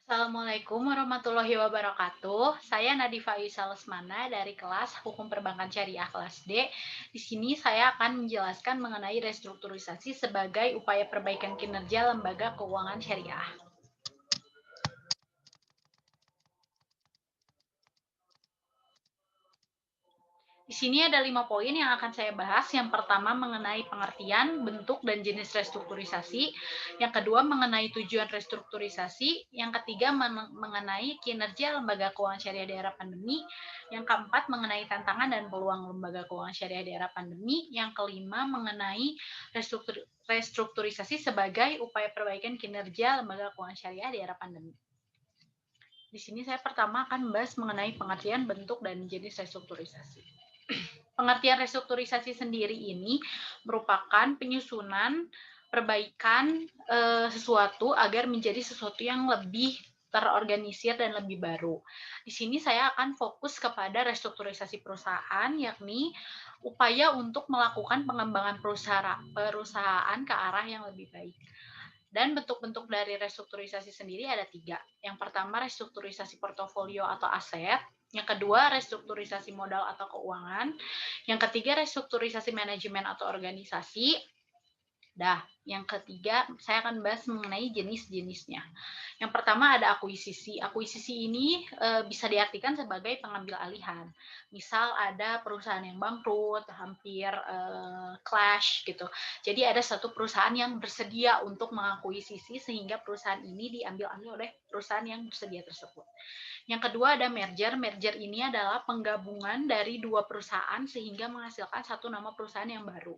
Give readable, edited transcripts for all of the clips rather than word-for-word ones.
Assalamualaikum warahmatullahi wabarakatuh. Saya Nadifa Yusal Lesmana dari kelas Hukum Perbankan Syariah kelas D. Di sini saya akan menjelaskan mengenai restrukturisasi sebagai upaya perbaikan kinerja lembaga keuangan syariah. Di sini ada 5 poin yang akan saya bahas. Yang pertama mengenai pengertian, bentuk, dan jenis restrukturisasi. Yang kedua mengenai tujuan restrukturisasi. Yang ketiga mengenai kinerja lembaga keuangan syariah di era pandemi. Yang keempat mengenai tantangan dan peluang lembaga keuangan syariah di era pandemi. Yang kelima mengenai restrukturisasi sebagai upaya perbaikan kinerja lembaga keuangan syariah di era pandemi. Di sini saya pertama akan membahas mengenai pengertian, bentuk, dan jenis restrukturisasi. Pengertian restrukturisasi sendiri ini merupakan penyusunan perbaikan sesuatu agar menjadi sesuatu yang lebih terorganisir dan lebih baru. Di sini saya akan fokus kepada restrukturisasi perusahaan, yakni upaya untuk melakukan pengembangan perusahaan ke arah yang lebih baik. Dan bentuk-bentuk dari restrukturisasi sendiri ada 3. Yang pertama restrukturisasi portofolio atau aset, yang kedua restrukturisasi modal atau keuangan, yang ketiga restrukturisasi manajemen atau organisasi. Yang ketiga saya akan bahas mengenai jenis-jenisnya. Yang pertama ada akuisisi. Akuisisi ini bisa diartikan sebagai pengambil alihan. Misal ada perusahaan yang bangkrut, hampir clash gitu. Jadi ada satu perusahaan yang bersedia untuk mengakuisisi sehingga perusahaan ini diambil alih oleh perusahaan yang bersedia tersebut. Yang kedua ada merger. Merger ini adalah penggabungan dari dua perusahaan sehingga menghasilkan satu nama perusahaan yang baru.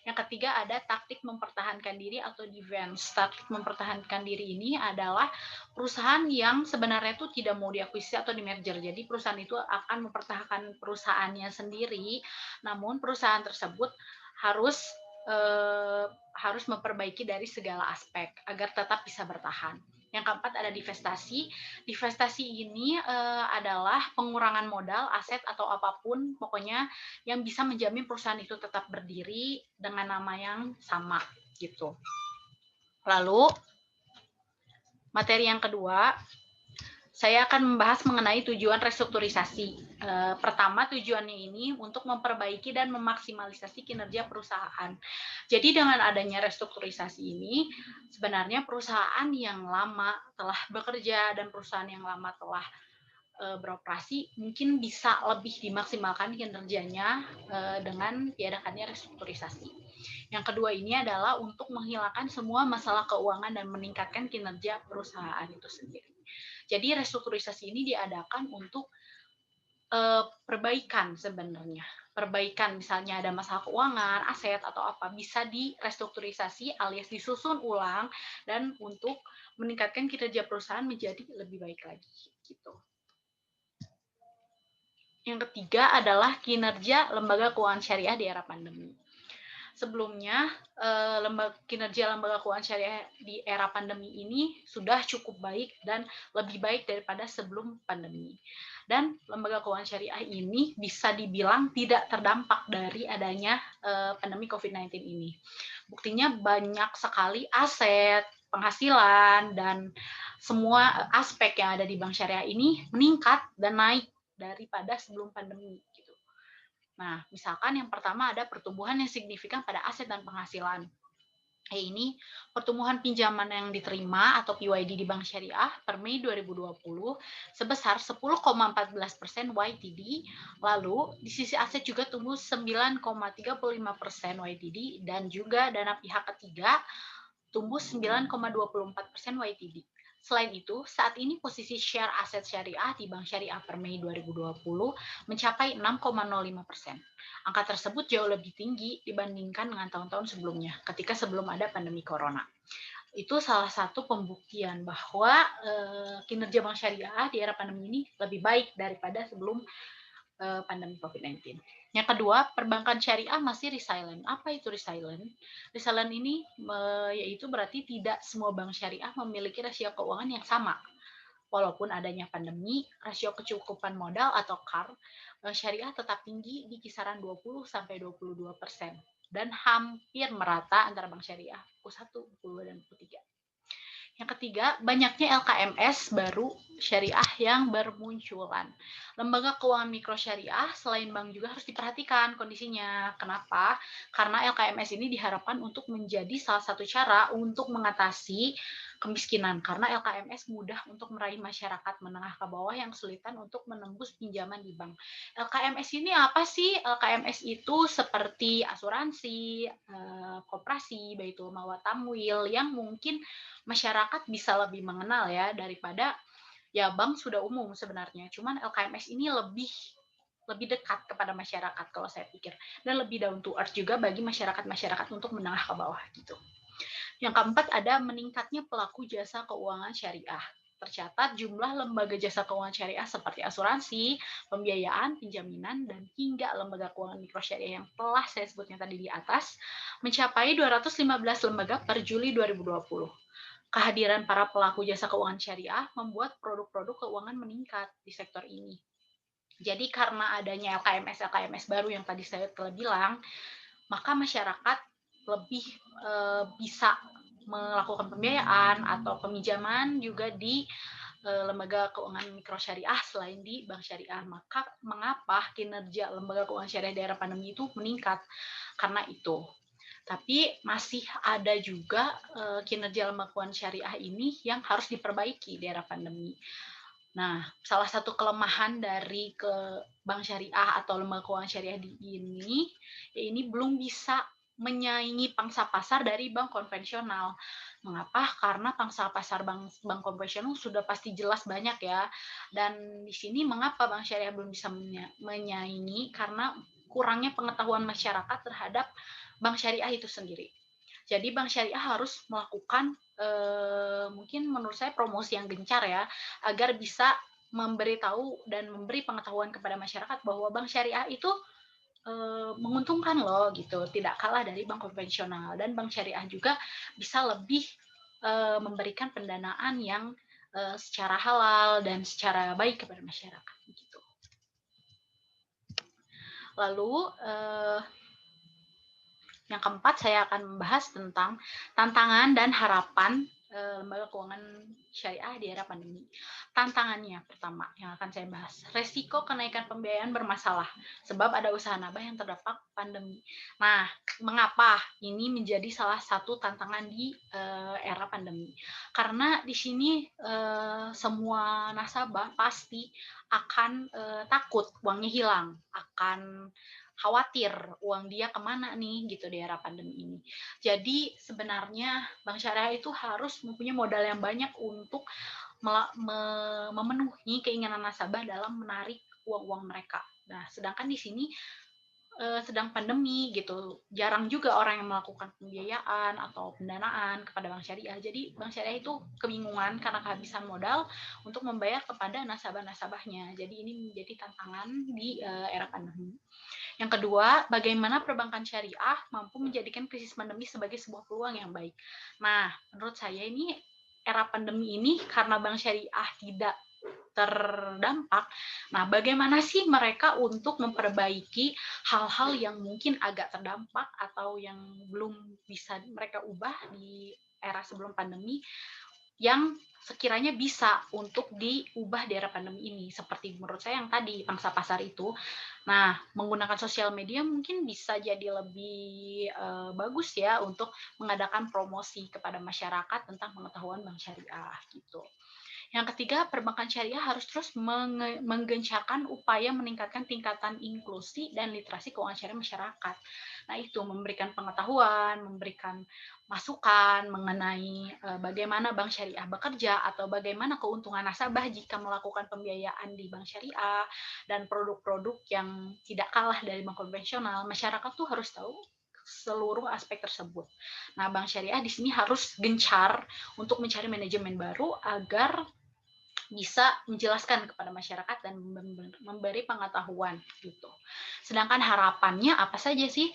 Yang ketiga ada taktik mempertahankan diri atau defense. Taktik mempertahankan diri ini adalah perusahaan yang sebenarnya itu tidak mau diakuisisi atau di merger. Jadi perusahaan itu akan mempertahankan perusahaannya sendiri, namun perusahaan tersebut harus harus memperbaiki dari segala aspek agar tetap bisa bertahan. Yang keempat ada divestasi. Divestasi ini adalah pengurangan modal, aset atau apapun pokoknya yang bisa menjamin perusahaan itu tetap berdiri dengan nama yang sama gitu. Lalu materi yang kedua, saya akan membahas mengenai tujuan restrukturisasi. Pertama, tujuannya ini untuk memperbaiki dan memaksimalisasi kinerja perusahaan. Jadi dengan adanya restrukturisasi ini, sebenarnya perusahaan yang lama telah bekerja dan perusahaan yang lama telah beroperasi mungkin bisa lebih dimaksimalkan kinerjanya dengan diadakannya restrukturisasi. Yang kedua ini adalah untuk menghilangkan semua masalah keuangan dan meningkatkan kinerja perusahaan itu sendiri. Jadi restrukturisasi ini diadakan untuk perbaikan sebenarnya. Perbaikan misalnya ada masalah keuangan, aset atau apa bisa direstrukturisasi alias disusun ulang dan untuk meningkatkan kinerja perusahaan menjadi lebih baik lagi gitu. Yang ketiga adalah kinerja lembaga keuangan syariah di era pandemi. Sebelumnya, kinerja lembaga keuangan syariah di era pandemi ini sudah cukup baik dan lebih baik daripada sebelum pandemi. Dan lembaga keuangan syariah ini bisa dibilang tidak terdampak dari adanya pandemi COVID-19 ini. Buktinya banyak sekali aset, penghasilan, dan semua aspek yang ada di bank syariah ini meningkat dan naik daripada sebelum pandemi gitu. Nah, misalkan yang pertama ada pertumbuhan yang signifikan pada aset dan penghasilan. Ini pertumbuhan pinjaman yang diterima atau PYD di Bank Syariah per Mei 2020 sebesar 10,14% YTD, lalu di sisi aset juga tumbuh 9,35% YTD dan juga dana pihak ketiga tumbuh 9,24% YTD. Selain itu, saat ini posisi share aset syariah di Bank Syariah per Mei 2020 mencapai 6,05%. Angka tersebut jauh lebih tinggi dibandingkan dengan tahun-tahun sebelumnya, ketika sebelum ada pandemi corona. Itu salah satu pembuktian bahwa kinerja Bank Syariah di era pandemi ini lebih baik daripada sebelum pandemi COVID-19. Yang kedua, perbankan syariah masih resilient. Apa itu resilient? Resilient ini yaitu berarti tidak semua bank syariah memiliki rasio keuangan yang sama. Walaupun adanya pandemi, rasio kecukupan modal atau CAR bank syariah tetap tinggi di kisaran 20-22% dan hampir merata antara bank syariah Q1, Q2, dan Q3. Yang ketiga, banyaknya LKMS baru syariah yang bermunculan. Lembaga keuangan mikro syariah selain bank juga harus diperhatikan kondisinya. Kenapa? Karena LKMS ini diharapkan untuk menjadi salah satu cara untuk mengatasi kemiskinan. Karena LKMS mudah untuk meraih masyarakat menengah ke bawah yang kesulitan untuk menembus pinjaman di bank. LKMS ini apa sih? LKMS itu seperti asuransi, koperasi, baitul mal wa tamwil yang mungkin masyarakat bisa lebih mengenal ya daripada ya bank sudah umum sebenarnya. Cuman LKMS ini lebih lebih dekat kepada masyarakat kalau saya pikir dan lebih down to earth juga bagi masyarakat-masyarakat untuk menengah ke bawah gitu. Yang keempat ada meningkatnya pelaku jasa keuangan syariah. Tercatat jumlah lembaga jasa keuangan syariah seperti asuransi, pembiayaan, penjaminan, dan hingga lembaga keuangan mikro syariah yang telah saya sebutnya tadi di atas mencapai 215 lembaga per Juli 2020. Kehadiran para pelaku jasa keuangan syariah membuat produk-produk keuangan meningkat di sektor ini. Jadi karena adanya LKMS baru yang tadi saya telah bilang, maka masyarakat lebih bisa melakukan pembiayaan atau peminjaman juga di lembaga keuangan mikro syariah selain di bank syariah. Maka mengapa kinerja lembaga keuangan syariah di era pandemi itu meningkat? Karena itu. Tapi masih ada juga kinerja lembaga keuangan syariah ini yang harus diperbaiki di era pandemi. Nah, salah satu kelemahan dari ke bank syariah atau lembaga keuangan syariah ini, ya ini belum bisa menyaingi pangsa pasar dari bank konvensional. Mengapa? Karena pangsa pasar bank konvensional sudah pasti jelas banyak ya. Dan di sini mengapa bank syariah belum bisa menyaingi? Karena kurangnya pengetahuan masyarakat terhadap bank syariah itu sendiri. Jadi bank syariah harus melakukan mungkin menurut saya promosi yang gencar ya, agar bisa memberitahu dan memberi pengetahuan kepada masyarakat bahwa bank syariah itu menguntungkan loh gitu, tidak kalah dari bank konvensional dan bank syariah juga bisa lebih memberikan pendanaan yang secara halal dan secara baik kepada masyarakat gitu. Lalu yang keempat, saya akan membahas tentang tantangan dan harapan lembaga keuangan syariah di era pandemi. Tantangannya pertama yang akan saya bahas, resiko kenaikan pembiayaan bermasalah sebab ada usaha nabah yang terdampak pandemi. Nah, mengapa ini menjadi salah satu tantangan di era pandemi? Karena di sini semua nasabah pasti akan takut uangnya hilang, akan khawatir uang dia kemana nih gitu di era pandemi ini. Jadi sebenarnya bank syariah itu harus mempunyai modal yang banyak untuk memenuhi keinginan nasabah dalam menarik uang-uang mereka. Nah, sedangkan di sini sedang pandemi gitu, jarang juga orang yang melakukan pembiayaan atau pendanaan kepada bank syariah. Jadi bank syariah itu kebingungan karena kehabisan modal untuk membayar kepada nasabah-nasabahnya. Jadi ini menjadi tantangan di era pandemi. Yang kedua, bagaimana perbankan syariah mampu menjadikan krisis pandemi sebagai sebuah peluang yang baik. Nah, menurut saya ini era pandemi ini karena bank syariah tidak terdampak. Nah, bagaimana sih mereka untuk memperbaiki hal-hal yang mungkin agak terdampak atau yang belum bisa mereka ubah di era sebelum pandemi yang sekiranya bisa untuk diubah di era pandemi ini. Seperti menurut saya yang tadi, pangsa pasar itu. Nah, menggunakan sosial media mungkin bisa jadi lebih bagus ya untuk mengadakan promosi kepada masyarakat tentang pengetahuan bank syariah gitu. Yang ketiga, perbankan syariah harus terus menggencarkan upaya meningkatkan tingkatan inklusi dan literasi keuangan syariah masyarakat. Nah, itu memberikan pengetahuan, memberikan masukan mengenai bagaimana bank syariah bekerja atau bagaimana keuntungan nasabah jika melakukan pembiayaan di bank syariah dan produk-produk yang tidak kalah dari bank konvensional. Masyarakat tuh harus tahu seluruh aspek tersebut. Nah, bank syariah di sini harus gencar untuk mencari manajemen baru agar bisa menjelaskan kepada masyarakat dan memberi pengetahuan gitu. Sedangkan harapannya apa saja sih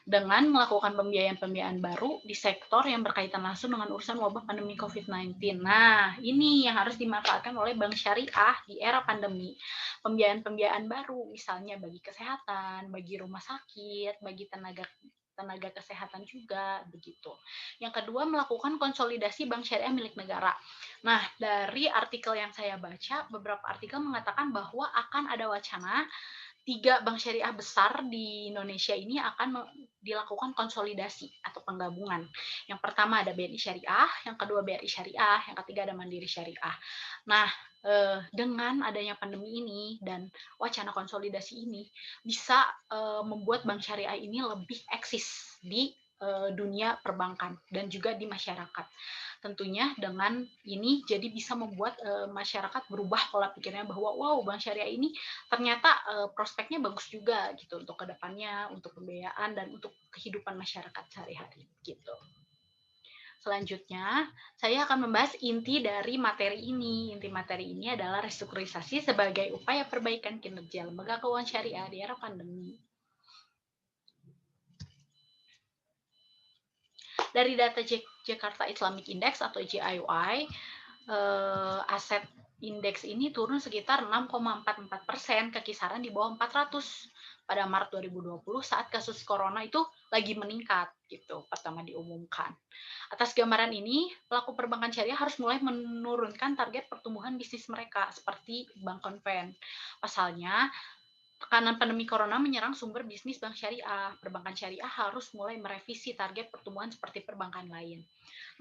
dengan melakukan pembiayaan-pembiayaan baru di sektor yang berkaitan langsung dengan urusan wabah pandemi COVID-19. Nah, ini yang harus dimanfaatkan oleh bank syariah di era pandemi. Pembiayaan-pembiayaan baru misalnya bagi kesehatan, bagi rumah sakit, bagi tenaga tenaga kesehatan juga, begitu. Yang kedua, melakukan konsolidasi bank syariah milik negara. Nah, dari artikel yang saya baca, beberapa artikel mengatakan bahwa akan ada wacana 3 bank syariah besar di Indonesia ini akan dilakukan konsolidasi atau penggabungan. Yang pertama ada BNI Syariah, yang kedua BRI Syariah, yang ketiga ada Mandiri Syariah. Nah, dengan adanya pandemi ini dan wacana konsolidasi ini bisa, membuat bank syariah ini lebih eksis di, dunia perbankan dan juga di masyarakat. Tentunya dengan ini jadi bisa membuat, masyarakat berubah pola pikirnya bahwa, "Wow, bank syariah ini ternyata, prospeknya bagus juga," gitu untuk kedepannya, untuk pembiayaan dan untuk kehidupan masyarakat sehari-hari, gitu. Selanjutnya, saya akan membahas inti dari materi ini. Inti materi ini adalah restrukturisasi sebagai upaya perbaikan kinerja lembaga keuangan syariah di era pandemi. Dari data Jakarta Islamic Index atau JIY, aset indeks ini turun sekitar 6,44% ke kisaran di bawah 400 pada Maret 2020 saat kasus corona itu lagi meningkat gitu pertama diumumkan. Atas gambaran ini, pelaku perbankan syariah harus mulai menurunkan target pertumbuhan bisnis mereka seperti bank konven. Pasalnya, tekanan pandemi corona menyerang sumber bisnis bank syariah. Perbankan syariah harus mulai merevisi target pertumbuhan seperti perbankan lain.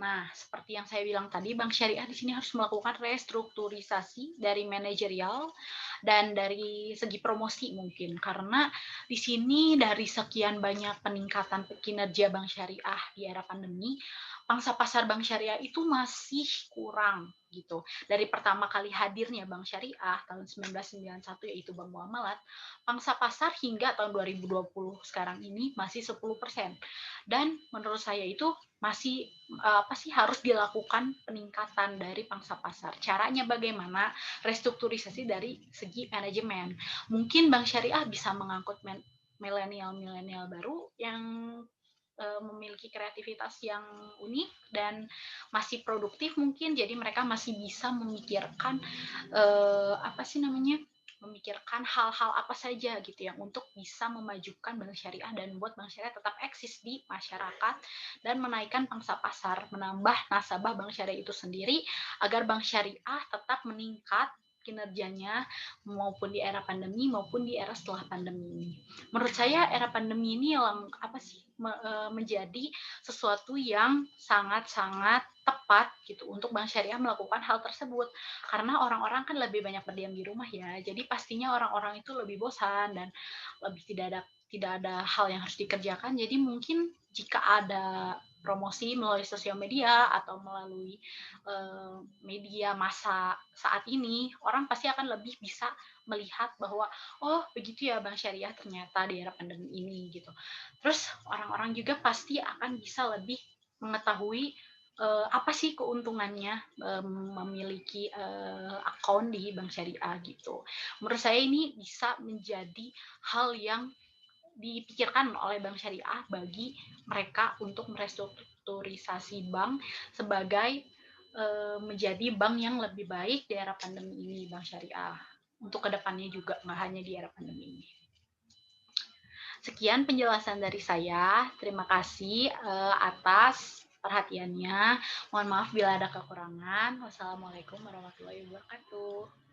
Nah, seperti yang saya bilang tadi, bank syariah di sini harus melakukan restrukturisasi dari manajerial dan dari segi promosi mungkin. Karena di sini dari sekian banyak peningkatan kinerja bank syariah di era pandemi, pangsa pasar bank syariah itu masih kurang gitu. Dari pertama kali hadirnya bank syariah tahun 1991 yaitu Bank Muamalat, pangsa pasar hingga tahun 2020 sekarang ini masih 10%. Dan menurut saya itu masih apa sih harus dilakukan peningkatan dari pangsa pasar. Caranya bagaimana? Restrukturisasi dari segi manajemen. Mungkin bank syariah bisa mengangkut milenial-milenial baru yang memiliki kreativitas yang unik dan masih produktif mungkin jadi mereka masih bisa memikirkan apa sih namanya memikirkan hal-hal apa saja gitu yang untuk bisa memajukan bank syariah dan membuat bank syariah tetap eksis di masyarakat dan menaikkan pangsa pasar, menambah nasabah bank syariah itu sendiri agar bank syariah tetap meningkat kinerjanya maupun di era pandemi maupun di era setelah pandemi ini. Menurut saya era pandemi ini yang apa sih menjadi sesuatu yang sangat-sangat tepat gitu untuk bank syariah melakukan hal tersebut karena orang-orang kan lebih banyak berdiam di rumah ya jadi pastinya orang-orang itu lebih bosan dan lebih tidak ada hal yang harus dikerjakan jadi mungkin jika ada promosi melalui sosial media atau melalui media massa saat ini orang pasti akan lebih bisa melihat bahwa oh begitu ya bank syariah ternyata di era pandemi ini gitu. Terus orang-orang juga pasti akan bisa lebih mengetahui apa sih keuntungannya memiliki akun di bank syariah gitu. Menurut saya ini bisa menjadi hal yang dipikirkan oleh bank syariah bagi mereka untuk merestrukturisasi bank sebagai menjadi bank yang lebih baik di era pandemi ini bank syariah untuk kedepannya juga nggak hanya di era pandemi ini. Sekian penjelasan dari saya. Terima kasih atas perhatiannya. Mohon maaf bila ada kekurangan. Wassalamualaikum warahmatullahi wabarakatuh.